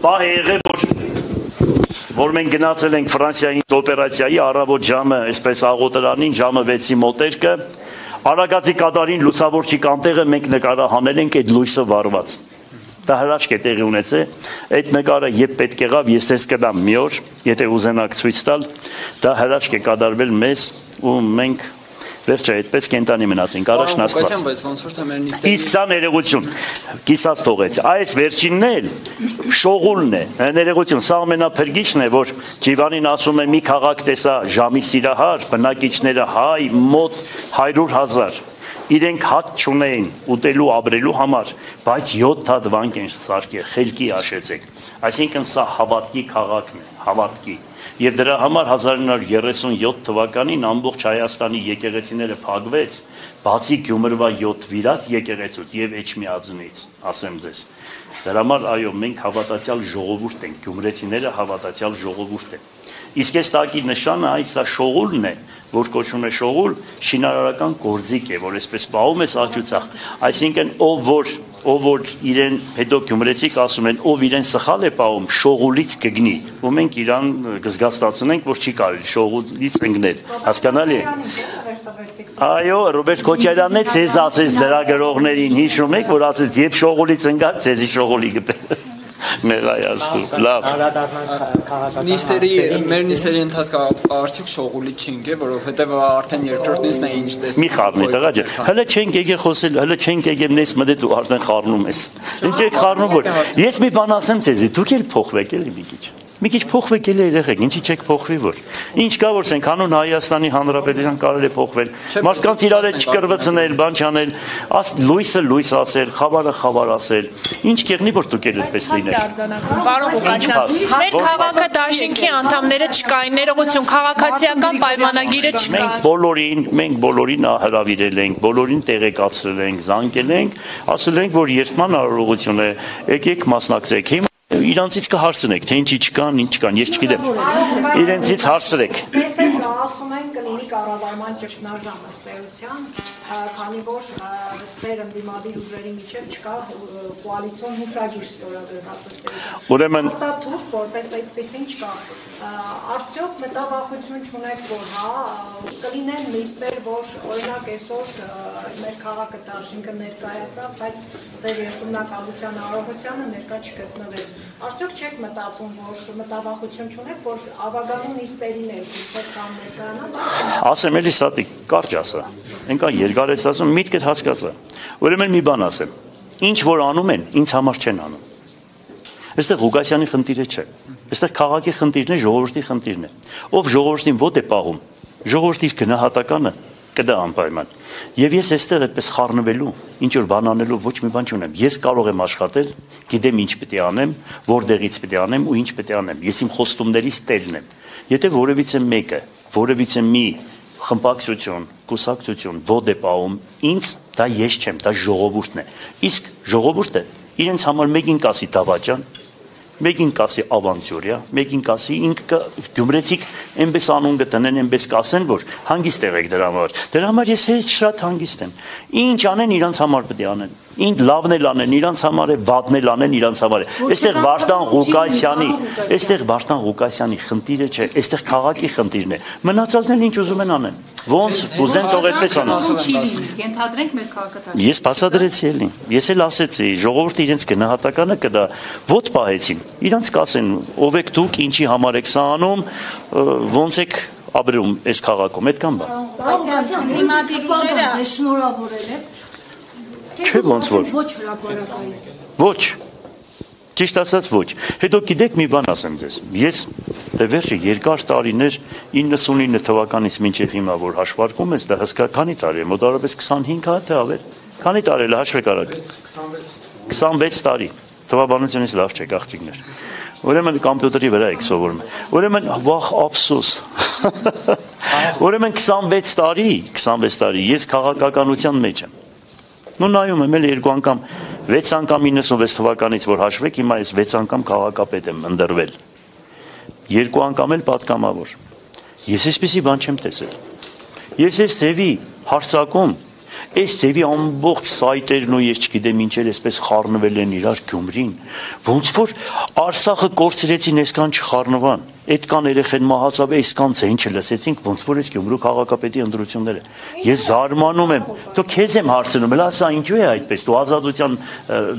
Պահ եղել, որ մենք գնացել ենք Ֆրանսիայի օպերացիայի առավոտ ժամը, այսպես աղոտրանին, ժամը 6-ի մոտերկը, Արագածի կատարին լուսավորչի կանտեղը մենք նկարահանել ենք այդ լույսը վառված։ Դա հրաշք է տեղի ունեցել, այդ նկարը երբ պետք եղավ, ես ձեզ կտամ մի օր, եթե ուզենաք ցույց տալ, դա հրաշք է կատարվել մեզ ու մենք վերջը այդպես կենտանի մնացինք, առաջն Աստված։ Իսկ սա ներողություն, կիսած թողեց, այս վերջինն էլ շողուլն է, ներողություն, սա ամենափրկիչն է, որ Ջիվանին ասում է մի քաղաք տեսա ժամի սիրահար, բնակիչները հայ, մոտ 100,000 իրենք հատ չունեին ուտելու ապրելու համար, բայց 7 հատ վանք են սարքել, խելքի հաշեցեք, այսինքն սա հավատքի քաղաքն է, հավատքի, եւ դրա համար 1937 թվականին ամբողջ Հայաստանի եկեղեցիները փակվեց, բացի Գյումրվա 7 վիրած եկեղեցուց եւ Էջմիածնից, ասեմ ձեզ, դրա համար այո, մենք հավատացյալ ժողովուրդ ենք, գյումրեցիները հավատացյալ ժողովուրդ են, իսկ այս տակի նշանը այս շողուլն է, որ կոչվում է շողուլ, շինարարական գործիք է, որ այսպես պահում է աճուցախ, այսինքն ով որ իրեն հետո գյումրեցիք ասում են, ով իրեն սխալ է պահում, շողուլից կգնի, ու մենք իրան կզգաստացնենք, որ չի կարելի շողուլից ընկնել, հասկանալի է։ Այո, Ռոբերտ Քոչարյանն է ձեզ ասեց լրագրողներին, հիշում եք, որ ասեց, երբ շողուլից ընկաք, ձեզի շողուլի գտել։ Ներայասու, լավ։ Մեր նիստերի ընթացքը արդյոք շողուլից չենք է, որովհետև արդեն երկրորդ նիստն է ինչ տեսնում։ Մի խառնի տղա ջան, հələ չենք եկել խոսել, հələ չենք եկել նես մտել ու արդեն խառնում ես։ Ինչ եք խառնում որ։ Ես մի բան ասեմ ձեզի, դուք էլ փոխվեք էլի մի քիչ փոխվեք էլ երեխեք, ինչի չեք փոխվի որ։ Ինչ կա որ ցենք հանուն Հայաստանի Հանրապետության կարելի է փոխվել։ Մարդկանց իրար հետ չկրվցնել, բան չանել, լույսը լույս ասել, խավարը խավար ասել։ Ինչ կեղնի որ դուք էլ այդպես լինեք։ Պարոն Ղուկասյան, մեր քաղաքը դաշինքի անդամները չկային, ներողություն, քաղաքացիական պայմանագիրը չկա։ Մենք բոլորին հրավիրել ենք, բոլորին տեղեկացրել ենք, զանգել ենք, ասել ենք որ երթման արարողություն է, եկեք մասնակցեք։ Իրանցից կհարցնեք, թե ինչի չկան, ինչ կան, ես չգիտեմ։ Իրենցից հարցրեք։ Տեսեք, ասում են կլինի կառավարման ճգնաժամ ըստ էության, քանի որ ծեր ընդդիմադիր ուժերի միջև չկա կոալիցիոն հուշագիր ստորագրված ըստ էության։ Ուրեմն հաստատում որպես այդպեսին չկա։ Արդյոք մտավախություն չունեք, որ կլինեն նիստեր, որ օրինակ այսօր մեր քաղաքը դաշինքը ներկայացավ, բայց ձեր երկրնակալության արարողությանը ներկա չգտնվեց։ Արդյոք չեք մտածում, որ մտավախություն չունեք, որ ավագանու նիստերին եք կամ ներկայանալ։ Ասեմ էլի սատիկ, կարճ ասա։ Ենքա երկար ես ասում, միտքդ հասկացա։ Ուրեմն մի բան ասեմ։ Ինչ որ անում են, ինձ համար չեն անում։ Այստեղ Ղուկասյանի խնդիրը չէ։ Այստեղ քաղաքի խնդիրն է, ժողովրդի խնդիրն է։ Ով ժողովրդին ոտ է պահում, ժողովրդի գնահատականը կդա անպայման։ Եվ ես այստեղ այդպես խառնվելու, ինչ որ բան անելու ոչ մի բան չունեմ։ Ես կարող եմ աշխատել, գիտեմ ինչ պետք է անեմ, որտեղից պետք է անեմ ու ինչ պետք է անեմ։ Ես իմ խոստումներից տերն եմ։ Եթե որևիցե մեկը, որևիցե մի խմբակցություն, կուսակցություն ոտ է պահում, ինձ դա ես չեմ, դա ժողովուրդն է։ Իսկ ժողովուրդը իրենց համար մեկին կասի դավաճան, մեկին կասի ավանտյուրիա, մեկին կասի ինքը գյումրեցիք այնպես անուն գտնեն, այնպես կասեն, որ հանգիստ եղեք դրա համար։ Դրա համար ես շատ հանգիստ եմ։ Ինչ անեն իրանց համար պետք է անեն։ Ինչ լավն էլ անեն իրանց համար է, վատն էլ անեն իրանց համար է։ Այստեղ Վարդան Ղուկասյանի խնդիրը չէ, այստեղ քաղաքի խնդիրն է։ Մնացածն էլ ինչ ուզում են անեն։ Ոնց ուզեն թող այդպես անեն։ Ենթադրենք մեր քաղաքը։ Ես բացատրեցի էլի։ Ես էլ ասեցի, ժողովուրդը իրենց գնահատականը կդա ոտ պահեցին։ Իրանց կասեն, ով եք դուք, ինչի համար եք սա անում, ոնց եք ապրում այս քաղաքում, այդքան բան։ Ղուկասյան, դիմադիր ուժերը ձեզ շնորհավորել եմ։ Չէ ոնց որ։ Ոչ հրապարակային։ Ոչ։ Ճիշտ ասած ոչ։ Հետո գիտեք մի բան ասեմ ձեզ։ Ես դե վերջը երկար տարիներ 99 թվականից մինչև հիմա որ հաշվարկում ես, դա հսկա քանի տարի է, մոտավորապես 25 հատ է ավել։ Քանի տարի է հաշվեք արագ։ 26 տարի։ Թվաբանությունից լավ չեք աղջիկներ։ Ուրեմն կոմպյուտերի վրա եք սովորում։ Ուրեմն վախ ափսոս։ Ուրեմն 26 տարի ես քաղաքականության մեջ եմ։ Նու նայում եմ էլ երկու անգամ 6 անգամ 96 թվականից որ հաշվեք, հիմա ես 6 անգամ քաղաքապետ եմ ընտրվել։ 2 անգամ էլ պատգամավոր։ Ես այսպեսի բան չեմ տեսել։ Ես այս թևի հարցակում Այս ձևի ամբողջ սայտերն ու ես չգիտեմ ինչեր այսպես խառնվել են իրար Գյումրին, ոնց որ Արցախը կորցրեցին, այսքան չխառնվան, այդ կան երեխեն մահացավ, այսքան ցեն չլսեցինք, ոնց որ այս Գյումրու քաղաքապետի ընտրությունները։ Ես զարմանում եմ, դու քեզ եմ հարցնում, հələ ասա ինչու է այդպես, դու ազատության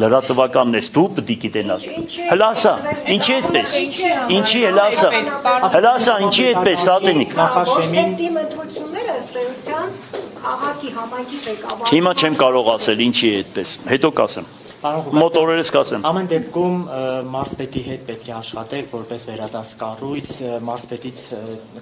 լրատվականն ես, դու պետք է գիտենաս։ Հələ ասա, ինչի է այդպես։ Ինչի հələ ասա, ինչի է այդպես, Սատենիկ։ ընտրությունները ըստ էության քաղաքի համայնքի ղեկավարը։ Հիմա չեմ կարող ասել ինչի է այդպես, հետո կասեմ։ Մոտորերս կասեմ։ Ամեն դեպքում մարզպետի հետ պետք է աշխատեք որպես վերադաս կառույց, մարզպետից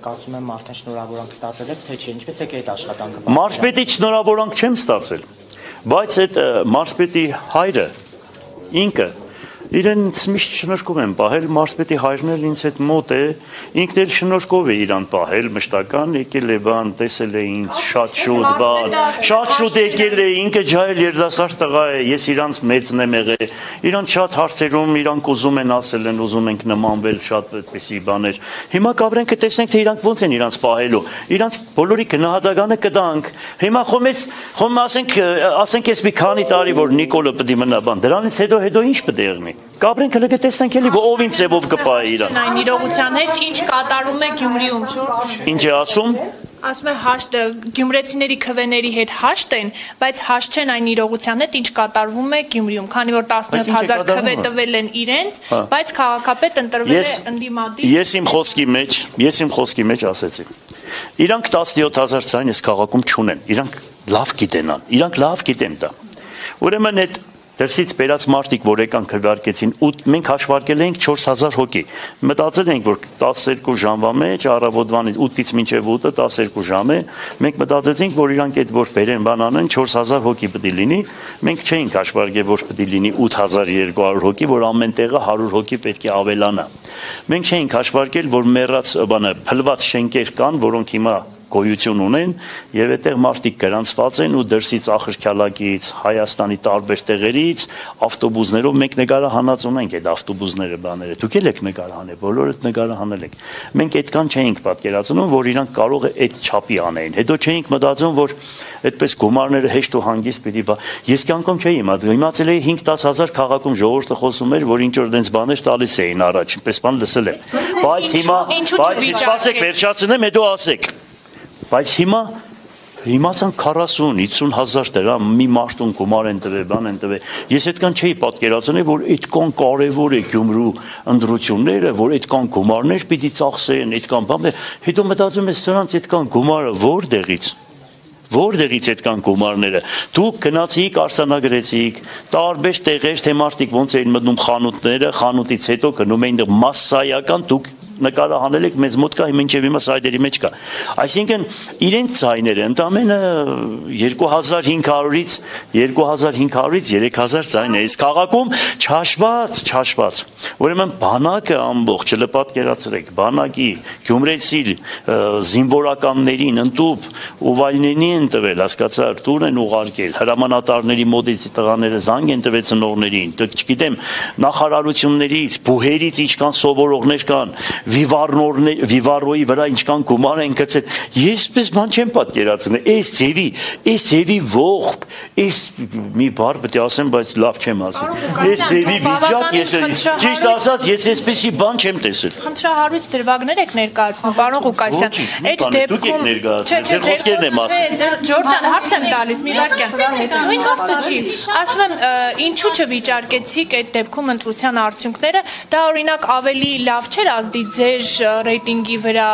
կարծում եմ արդեն շնորհավորանք ստացել եք, թե չէ, ինչպես եք այդ աշխատանքը։ Մարզպետից շնորհավորանք չեմ ստացել, բայց այդ մարզպետի հայրը ինքը իրեն միշտ շնորհком եմ պահել, մարզպետի հայրն էլ ինձ հետ մոտ է, ինքն էլ շնորհков է իրան պահել, մշտական եկել է բան, տեսել է ինձ շատ շուտ բան, շատ շուտ եկել է, ինքը ջահել երիտասարդ տղա է, ես իրանց մեծն եմ եղել, իրանց շատ հարցերում իրանք ուզում են ասել են, ուզում ենք նմանվել շատ այդպիսի բաներ։ Հիմա կաբրենք տեսնենք թե իրանք ոնց են իրանց պահելու, իրանց բոլորի գնահատականը կտանք։ Հիմա խոմ ասենք ես մի քանի տարի որ Նիկոլը պետք է մնա բան, դրանից հետո ինչ պետք է եղնի։ Կաբրենք հələ կտեսնենք էլի ով ինչ ձևով կպահի իրան։ Այն իրողության հետ ինչ կատարում է Գյումրիում։ Ինչ է ասում։ Ասում է հաշտը գյումրեցիների քվեների հետ հաշտ են, բայց հաշտ չեն այն իրողության հետ ինչ կատարվում է Գյումրիում, քանի որ 17000 քվե տվել են իրենց, բայց քաղաքապետ ընտրվել է ընդդիմադիր։ Ես իմ խոսքի մեջ ասեցի։ Իրանք 17000 ցայն այս քաղաքում չունեն։ Իրանք լավ գիտեն դա։ Ուրեմն այդ դրսից բերած մարդիկ, որ եկան քվեարկեցին, մենք հաշվարկել էինք 4000 հոգի։ Մտածել էինք, որ 12 ժամվա մեջ առավոտվանից 8-ից մինչև 8-ը 12 ժամ է, մենք մտածեցինք, որ իրանք այդ որ բերեն բան անեն 4000 հոգի պետք է լինի, մենք չէինք հաշվարկել, որ պետք է լինի 8200 հոգի, որ ամեն տեղը 100 հոգի պետք է ավելանա։ Մենք չէինք հաշվարկել, որ մեռած բանը փլված շենքեր կան, որոնք հիմա գոյություն ունեն եւ այդտեղ մարդիկ գրանցված են ու դրսից Ախրքալակից, Հայաստանի տարբեր տեղերից ավտոբուսներով մենք նկարահանած ունենք այդ ավտոբուսները բաները։ Դուք էլ եք նկարահանել, բոլորդ նկարահանել եք։ Մենք այդքան չէինք պատկերացնում, որ իրանք կարող է այդ չափի անեին։ Հետո չէինք մտածում, որ այդպես գումարները հեշտ ու հանգիստ պիտի ես կյանքում չէի իմացել էի 5-10000 քաղաքում ժողովուրդը խոսում էր, որ ինչ որ դենց բաներ տալիս էին առաջ, ինչպես բան լսել եմ։ Բայց հիմա սպասեք վերջացնեմ, հետո ասեք։ Բայց հիմացան 40-50 հազար դրամ մի մարդուն գումար են տվել, բան են տվել։ Ես այդքան չէի պատկերացնել, որ այդքան կարևոր է Գյումրու ընտրությունները, որ այդքան գումարներ պիտի ծախսեն, այդքան բան։ Հետո մտածում ես սրանց այդքան գումարը որտեղից այդքան գումարները։ Դուք գնացիք, արձանագրեցիք, տարբեր տեղեր թե մարդիկ ոնց էին մտնում խանութները, խանութից հետո գնում էին մասսայական դուք նկարահանել եք մեզ մոտ կա մինչև հիմա սայդերի մեջ կա։ Այսինքն իրենց ցայները ընդամենը 2500-ից 3000 ցայն է։ Այս քաղաքում չաշված։ Ուրեմն բանակը ամբողջ չլպատկերացրեք, բանակի գյումրեցի զինվորականներին ընդուպ ուվայնենի են տվել, հասկացար, տուն են ուղարկել, հրամանատարների մոտից տղաները զանգ են տվել ծնողներին, չգիտեմ, նախարարություններից, բուհերից ինչքան սովորողներ կան, Վիվարոյի վրա ինչքան գումար են գցել։ Ես պես բան չեմ պատկերացնել։ Այս ձևի ողբ, այս մի բառ պետք է ասեմ, բայց լավ չեմ ասել։ Այս ձևի վիճակ ճիշտ ասած ես այսպեսի բան չեմ տեսել։ Խնդրահարույց դրվագներ եք ներկայացնում, պարոն Ղուկասյան։ Այդ դեպքում խոսքերն եմ ասում։ Ջորջան, հարց եմ տալիս, մի վարքյան։ Նույն հարցը չի։ Ասում եմ, ինչու չվիճարկեցիք այդ դեպքում ընտրության արդյունքները, դա օրինակ ավելի լավ չէր ազդի ձեր ռեյտինգի վրա,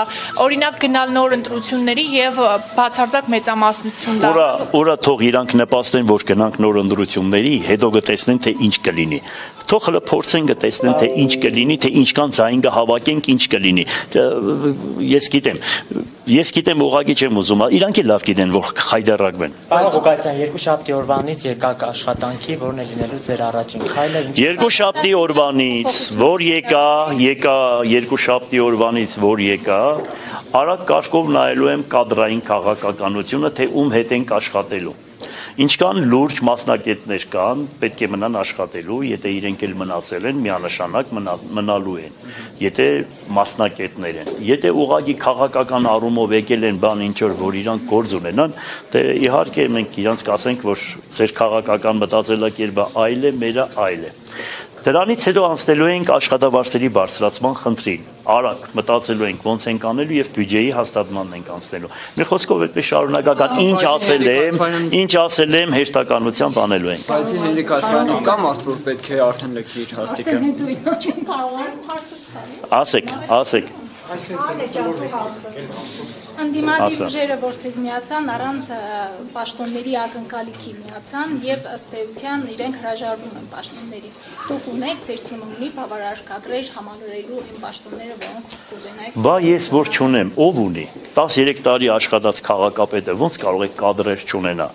օրինակ գնալ նոր ընտրությունների եւ բացարձակ մեծամասնություն տալ։ Ուրա թող իրանք նպաստեն, որ գնանք նոր ընտրությունների, հետո կտեսնեն թե ինչ կլինի։ Թող հələ փորձեն կտեսնեն թե ինչ կլինի, թե ինչքան ձայն կհավաքենք, ինչ կլինի։ Ես գիտեմ, ուղղակի չեմ ուզում, իրանք էլ լավ գիտեն, որ խայդարակվեն։ Պարոն Ղուկասյան, երկուշաբթի օրվանից եկաք աշխատանքի, որն է լինելու ձեր առաջին քայլը։ Երկուշաբթի օրվանից, որ եկա, երկուշաբթի օրվանից, որ եկա, արագ կաշկով նայելու եմ կադրային քաղաքականությունը, թե ում հետ ենք աշխատելու։ Ինչքան լուրջ մասնակիցներ կան, պետք է մնան աշխատելու, եթե իրենք էլ մնացել են, միանշանակ մնալու են, եթե մասնակիցներ են։ Եթե ուղղակի քաղաքական առումով եկել են բան ինչ-որ, որ իրանք գործ ունենան, դե իհարկե մենք իրանք կասենք, որ ձեր քաղաքական մտածելակերպը այլ է, մերը այլ է։ Դրանից հետո անցնելու ենք աշխատավարձերի բարձրացման խնդրին։ Արագ մտածելու ենք ոնց ենք անելու եւ բյուջեի հաստատմանն ենք անցնելու։ Մի խոսքով այդպես շարունակական ինչ ասել եմ, հեշտականությամբ անելու ենք։ Բայց Հենրիկ Ասպայանից կա մարդ, որ պետք է արդեն լքի իր հաստիկը։ Ասեք։ Անդիմադիր ուժերը, որ ցեզ միացան, առանց պաշտոնների ակնկալիքի միացան եւ ըստ էության իրենք հրաժարվում են պաշտոններից։ Դուք ունեք ձեր թիմը ունի բավարար կadrեր համալրելու այն պաշտոնները, որոնք կուզենայիք։ Բա ես որ չունեմ, ով ունի։ 13 տարի աշխատած քաղաքապետը ոնց կարող է կadrեր չունենա։